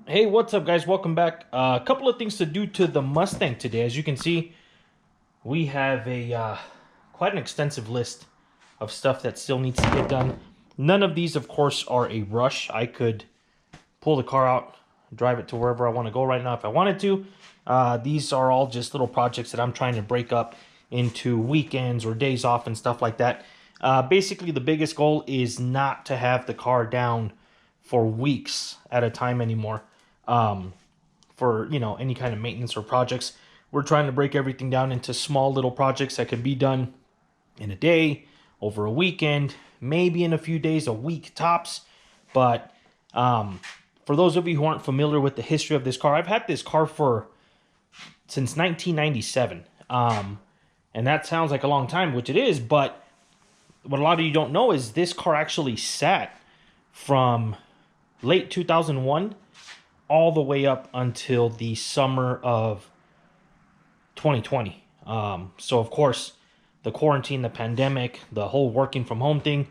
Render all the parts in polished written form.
Hey, what's up, guys? Welcome back. A couple of things to do to the Mustang today. As you can see, we have a quite an extensive list of stuff that still needs to get done. None of these, of course, are a rush. I could pull the car out, drive it to wherever I want to go right now if I wanted to. These are all just little projects that I'm trying to break up into weekends or days off and stuff like that. Basically, the biggest goal is not to have the car down for weeks at a time anymore. For any kind of maintenance or projects. We're trying to break everything down into small little projects that could be done in a day, over a weekend, maybe in a few days, a week tops. But for those of you who aren't familiar with the history of this car, I've had this car since 1997. And that sounds like a long time, which it is, but what a lot of you don't know is this car actually sat from late 2001 all the way up until the summer of 2020. So, of course, the quarantine, the pandemic, the whole working from home thing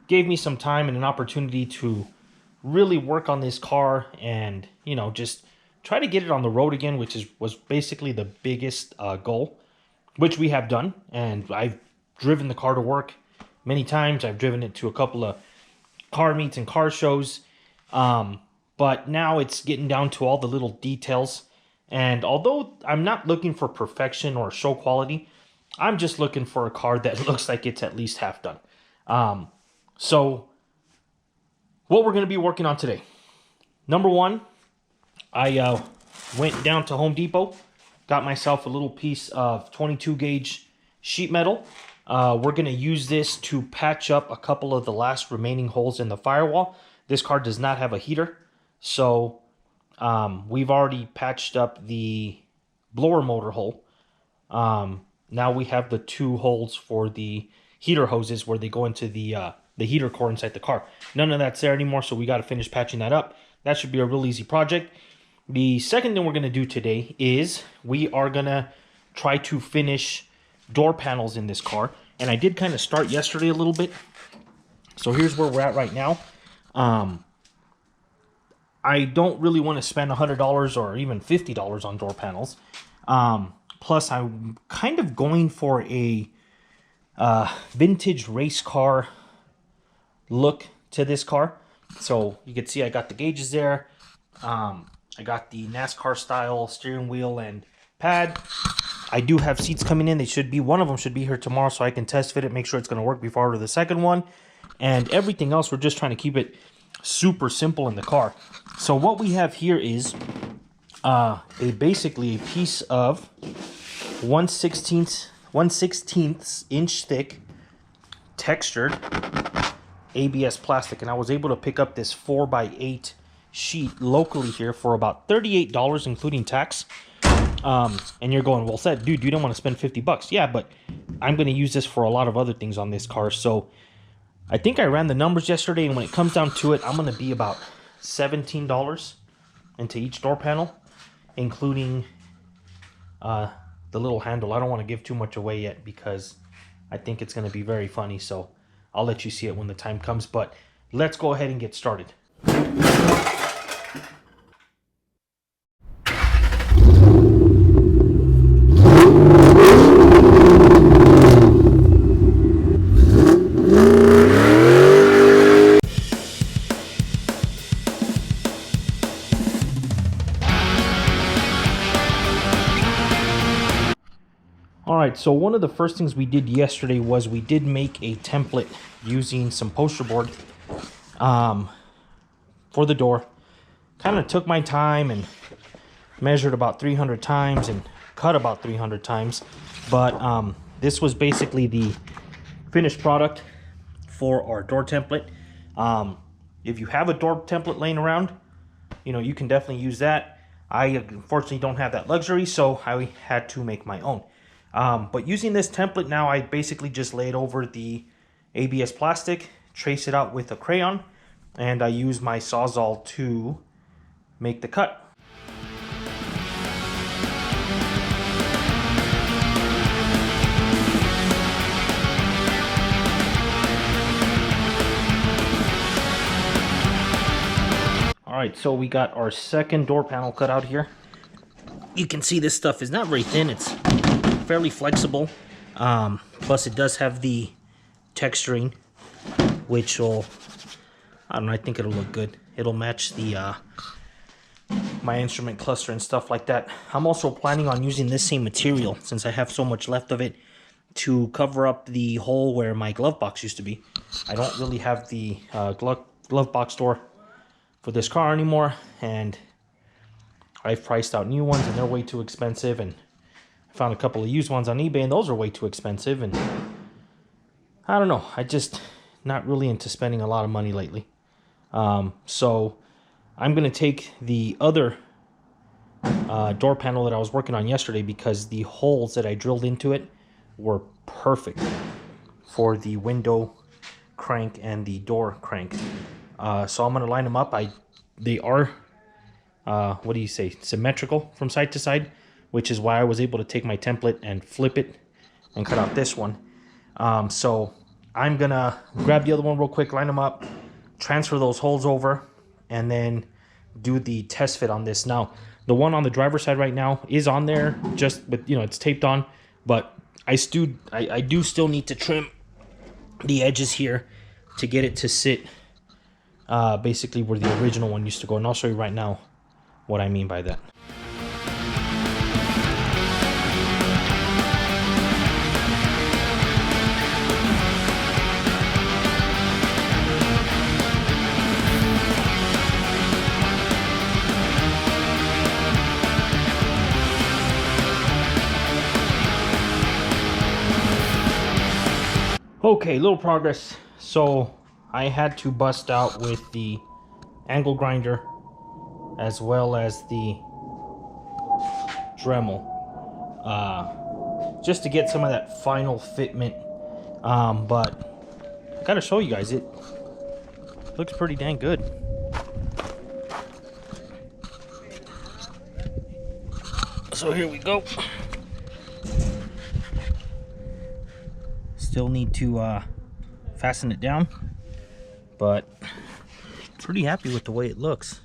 gave me some time and an opportunity to really work on this car and, just try to get it on the road again, which was basically the biggest goal, which we have done. And I've driven the car to work many times. I've driven it to a couple of car meets and car shows. But now it's getting down to all the little details. And although I'm not looking for perfection or show quality, I'm just looking for a car that looks like it's at least half done. So what we're going to be working on today. Number one, I went down to Home Depot, got myself a little piece of 22 gauge sheet metal. We're going to use this to patch up a couple of the last remaining holes in the firewall. This car does not have a heater. So we've already patched up the blower motor hole. Now we have the two holes for the heater hoses where they go into the heater core inside the car. None of that's there anymore, so we got to finish patching that up. That should be a real easy project. The second thing we're going to do today is we are going to try to finish door panels in this car. And I did kind of start yesterday a little bit. So here's where we're at right now. I don't really want to spend $100 or even $50 on door panels. Plus, I'm kind of going for a vintage race car look to this car. So you can see I got the gauges there. I got the NASCAR style steering wheel and pad. I do have seats coming in. One of them should be here tomorrow so I can test fit it, make sure it's going to work before I order the second one. And everything else, we're just trying to keep it super simple in the car. So what we have here is basically a piece of 1/16 inch thick textured ABS plastic, and I was able to pick up this 4x8 sheet locally here for about $38, including tax. And you're going, well, Seth, dude, you don't want to spend $50. Yeah, but I'm going to use this for a lot of other things on this car. So I think I ran the numbers yesterday, and when it comes down to it, I'm going to be about $17 into each door panel, including the little handle. I don't want to give too much away yet because I think it's going to be very funny, so I'll let you see it when the time comes. But let's go ahead and get started. Alright, so one of the first things we did yesterday was we did make a template using some poster board for the door. Kind of took my time and measured about 300 times and cut about 300 times. But this was basically the finished product for our door template. If you have a door template laying around, you can definitely use that. I unfortunately don't have that luxury, so I had to make my own. But using this template now, I basically just laid over the ABS plastic, trace it out with a crayon, and I use my Sawzall to make the cut. Alright, so we got our second door panel cut out here. You can see this stuff is not very thin. It's fairly flexible. Plus it does have the texturing, which will, I don't know, I think it'll look good. It'll match the my instrument cluster and stuff like that. I'm also planning on using this same material, since I have so much left of it, to cover up the hole where my glove box used to be. I don't really have the glove box door for this car anymore, and I've priced out new ones and they're way too expensive, and I found a couple of used ones on eBay and those are way too expensive, and I don't know, I just not really into spending a lot of money lately. So I'm going to take the other door panel that I was working on yesterday, because the holes that I drilled into it were perfect for the window crank and the door crank. So I'm going to line them up. They are, what do you say, symmetrical from side to side, which is why I was able to take my template and flip it and cut out this one. So I'm going to grab the other one real quick, line them up, transfer those holes over, and then do the test fit on this. Now, the one on the driver's side right now is on there, just with, you know, it's taped on, but I do still need to trim the edges here to get it to sit basically where the original one used to go, and I'll show you right now what I mean by that. Okay, little progress. So I had to bust out with the angle grinder as well as the Dremel, just to get some of that final fitment. But I gotta show you guys, it looks pretty dang good. So here we go. Still need to fasten it down, but pretty happy with the way it looks.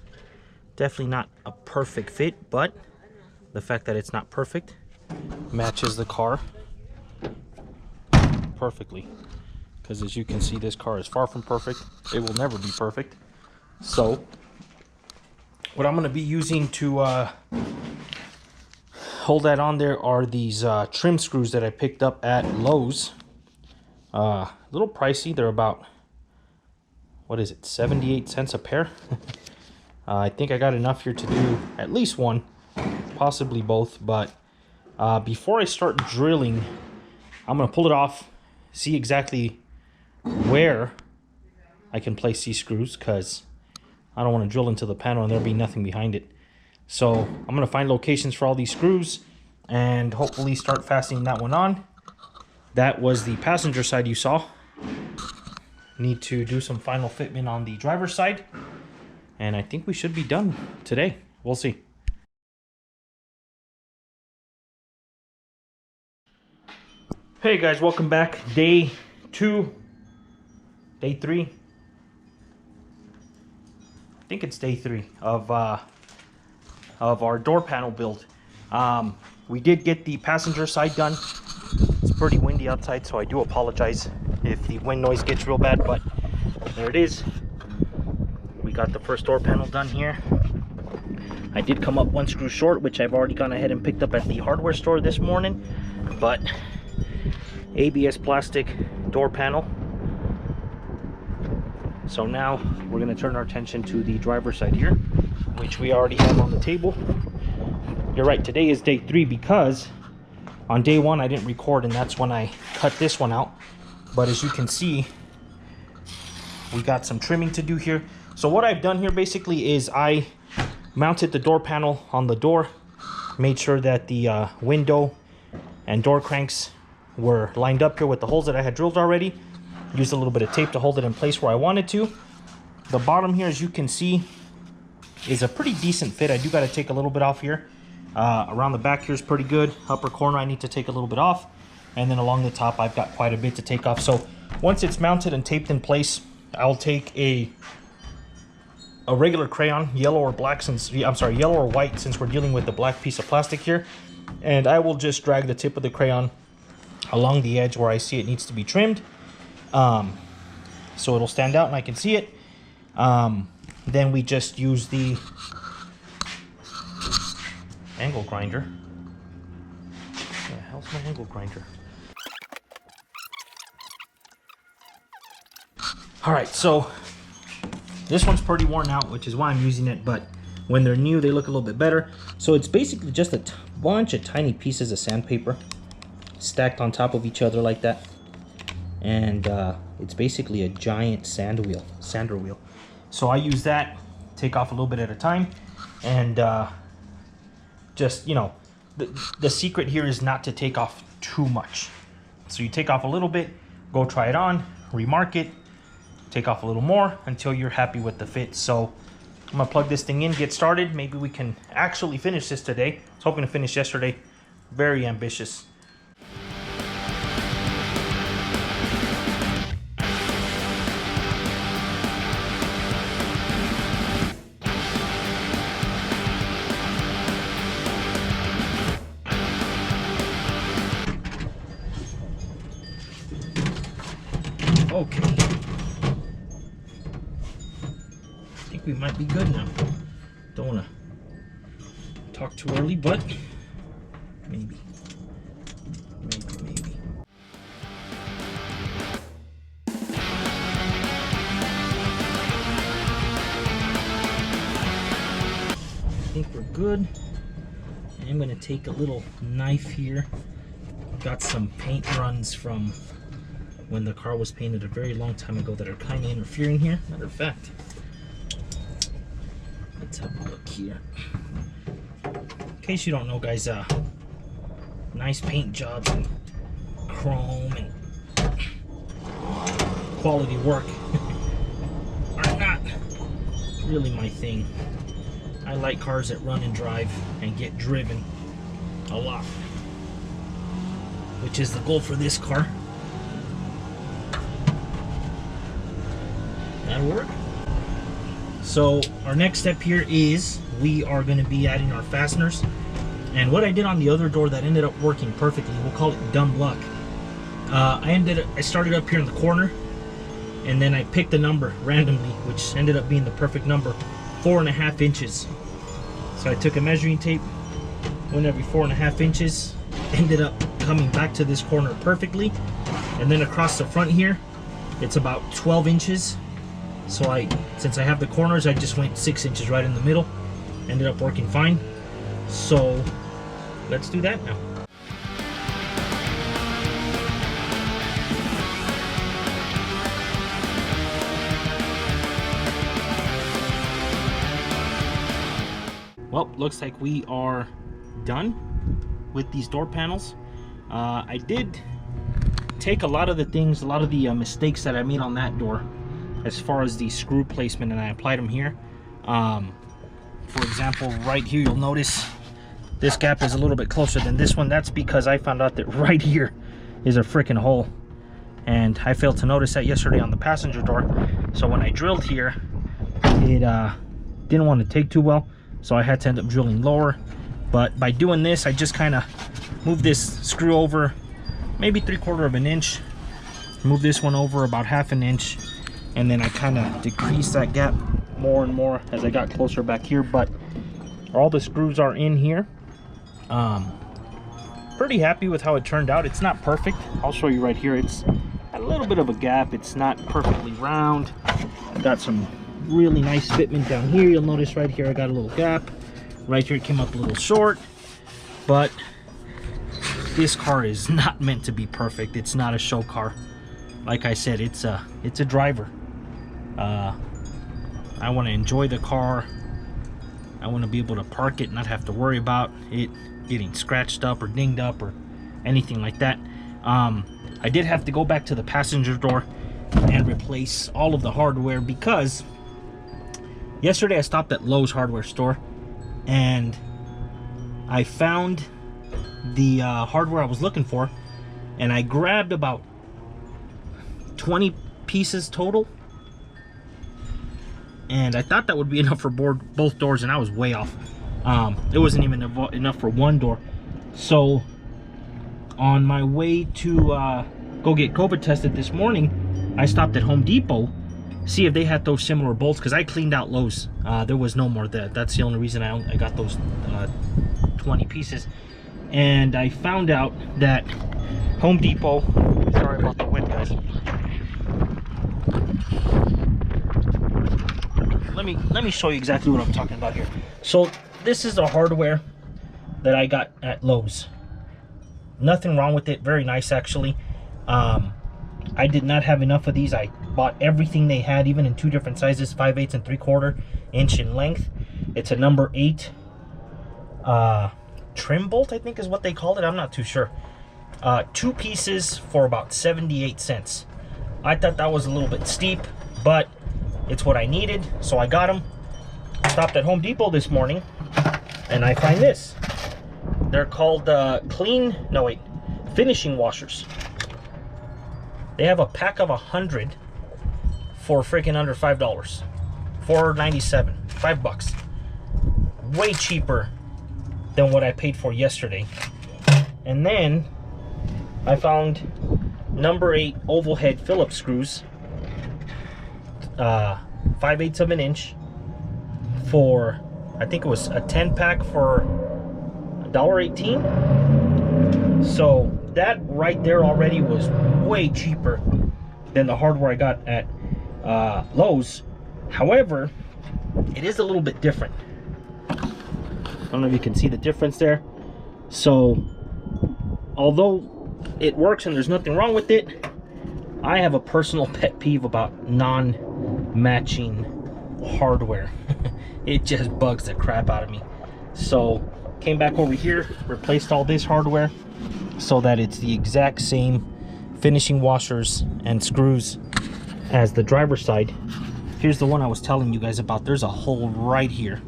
Definitely not a perfect fit, but the fact that it's not perfect matches the car perfectly, because as you can see, this car is far from perfect. It will never be perfect. So what I'm going to be using to hold that on there are these trim screws that I picked up at Lowe's. A little pricey. They're about, what is it, 78 cents a pair. I think I got enough here to do at least one, possibly both. But before I start drilling, I'm going to pull it off, see exactly where I can place these screws, because I don't want to drill into the panel and there be nothing behind it. So I'm going to find locations for all these screws and hopefully start fastening that one on. That was the passenger side you saw. Need to do some final fitment on the driver's side, and I think we should be done today. We'll see. Hey guys, welcome back. Day 3. I think it's day 3 of our door panel build. We did get the passenger side done. It's pretty windy outside, so I do apologize if the wind noise gets real bad, but there it is. We got the first door panel done here. I did come up one screw short, which I've already gone ahead and picked up at the hardware store this morning, but ABS plastic door panel. So now we're going to turn our attention to the driver's side here, which we already have on the table. You're right, today is day 3 because on day 1 I didn't record, and that's when I cut this one out. But as you can see, we got some trimming to do here. So what I've done here basically is I mounted the door panel on the door, made sure that the window and door cranks were lined up here with the holes that I had drilled already. Used a little bit of tape to hold it in place where I wanted to. The bottom here, as you can see, is a pretty decent fit. I do got to take a little bit off here. Around the back here is pretty good. Upper corner I need to take a little bit off, and then along the top I've got quite a bit to take off. So once it's mounted and taped in place, I'll take a a regular crayon, yellow or black, since I'm sorry, yellow or white, since we're dealing with the black piece of plastic here. And I will just drag the tip of the crayon along the edge where I see it needs to be trimmed, so it'll stand out and I can see it. Then we just use the angle grinder. Where the hell's my angle grinder? All right, so this one's pretty worn out, which is why I'm using it, but when they're new, they look a little bit better. So it's basically just a bunch of tiny pieces of sandpaper stacked on top of each other like that. And it's basically a giant sander wheel. So I use that, take off a little bit at a time, and just, you know, the secret here is not to take off too much. So you take off a little bit, go try it on, remark it, take off a little more until you're happy with the fit. So I'm gonna plug this thing in, get started. Maybe we can actually finish this today. I was hoping to finish yesterday. Very ambitious. Okay. I think we might be good now. Don't want to talk too early, but maybe. I think we're good. I'm going to take a little knife here. Got some paint runs from when the car was painted a very long time ago that are kind of interfering here. Matter of fact, let's have a look here. In case you don't know, guys, nice paint jobs and chrome and quality work are not really my thing. I like cars that run and drive and get driven a lot, which is the goal for this car. That'll work. So our next step here is we are going to be adding our fasteners. And what I did on the other door that ended up working perfectly, we'll call it dumb luck. I started up here in the corner, and then I picked a number randomly, which ended up being the perfect number, 4.5 inches. So I took a measuring tape, went every 4.5 inches, ended up coming back to this corner perfectly. And then across the front here, it's about 12 inches. So since I have the corners, I just went 6 inches right in the middle. Ended up working fine. So let's do that now. Well, looks like we are done with these door panels. I did take a lot of the mistakes that I made on that door as far as the screw placement, and I applied them here. For example, right here, you'll notice this gap is a little bit closer than this one. That's because I found out that right here is a freaking hole, and I failed to notice that yesterday on the passenger door. So when I drilled here, it didn't want to take too well, so I had to end up drilling lower. But by doing this, I just kind of moved this screw over maybe 3/4 of an inch, move this one over about 1/2 inch, and then I kind of decreased that gap more and more as I got closer back here. But all the screws are in here. Pretty happy with how it turned out. It's not perfect. I'll show you right here. It's a little bit of a gap. It's not perfectly round. I've got some really nice fitment down here. You'll notice right here I got a little gap. Right here it came up a little short. But this car is not meant to be perfect. It's not a show car. Like I said, it's a driver. I want to enjoy the car. I want to be able to park it, not have to worry about it getting scratched up or dinged up or anything like that. I did have to go back to the passenger door and replace all of the hardware, because yesterday I stopped at Lowe's hardware store and I found the hardware I was looking for, and I grabbed about 20 pieces total, and I thought that would be enough for both doors, and I was way off. It wasn't even enough for one door. So on my way to go get COVID tested this morning, I stopped at Home Depot, see if they had those similar bolts, because I cleaned out Lowe's. There was no more there. That's the only reason I got those 20 pieces. And I found out that Home Depot, sorry about the wind, guys. Let me show you exactly what I'm talking about here. So this is the hardware that I got at Lowe's. Nothing wrong with it, very nice actually. I did not have enough of these. I bought everything they had, even in two different sizes, 5/8 and 3/4 inch in length. It's a number 8 trim bolt, I think is what they called it. I'm not too sure. 2 pieces for about 78 cents. I thought that was a little bit steep, but it's what I needed, so I got them. Stopped at Home Depot this morning, and I find this. They're called finishing washers. They have a pack of 100 for freaking under $5. $4.97, $5. Way cheaper than what I paid for yesterday. And then I found number 8 oval head Phillips screws, 5/8 of an inch, for I think it was a 10 pack for $1.18. So that right there already was way cheaper than the hardware I got at Lowe's. However, it is a little bit different. I don't know if you can see the difference there. So although it works and there's nothing wrong with it, I have a personal pet peeve about non-matching hardware. It just bugs the crap out of me. So came back over here, replaced all this hardware so that it's the exact same finishing washers and screws as the driver's side. Here's the one I was telling you guys about. There's a hole right here,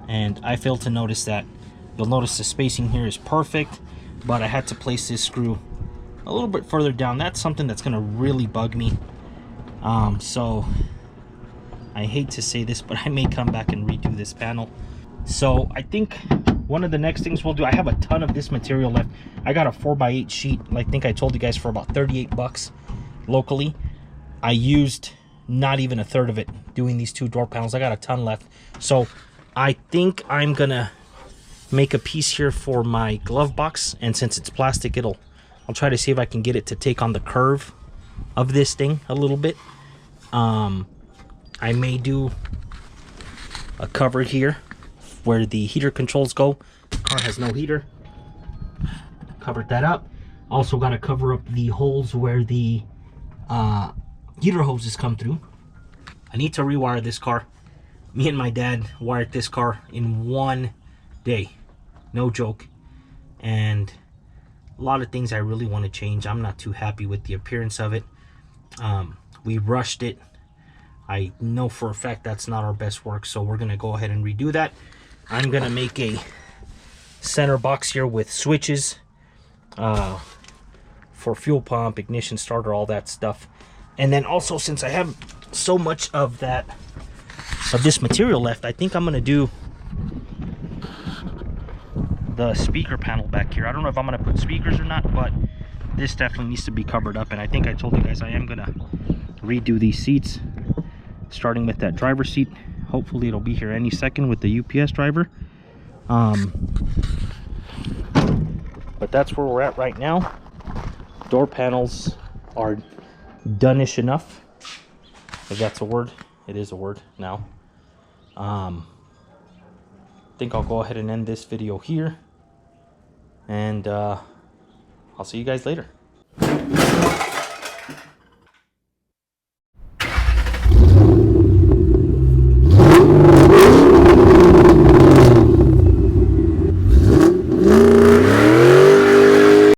and I failed to notice that. You'll notice the spacing here is perfect, but I had to place this screw a little bit further down. That's something that's gonna really bug me. So I hate to say this, but I may come back and redo this panel. So I think one of the next things we'll do, I have a ton of this material left. I got a 4x8 sheet, I think I told you guys, for about 38 bucks locally. I used not even a third of it doing these 2 door panels. I got a ton left. So I think I'm gonna make a piece here for my glove box, and since it's plastic, I'll try to see if I can get it to take on the curve of this thing a little bit. I may do a cover here where the heater controls go. The car has no heater. Covered that up. Also got to cover up the holes where the heater hoses come through. I need to rewire this car. Me and my dad wired this car in one day. No joke. And a lot of things I really want to change. I'm not too happy with the appearance of it. We rushed it. I know for a fact that's not our best work, so we're gonna go ahead and redo that. I'm gonna make a center box here with switches for fuel pump, ignition starter, all that stuff. And then also, since I have so much of this material left, I think I'm gonna do the speaker panel back here. I don't know if I'm gonna put speakers or not, but this definitely needs to be covered up. And I think I told you guys I am gonna redo these seats, starting with that driver's seat. Hopefully it'll be here any second with the UPS driver. But that's where we're at right now. Door panels are done-ish enough, if that's a word. It is a word now. I think I'll go ahead and end this video here, and I'll see you guys later.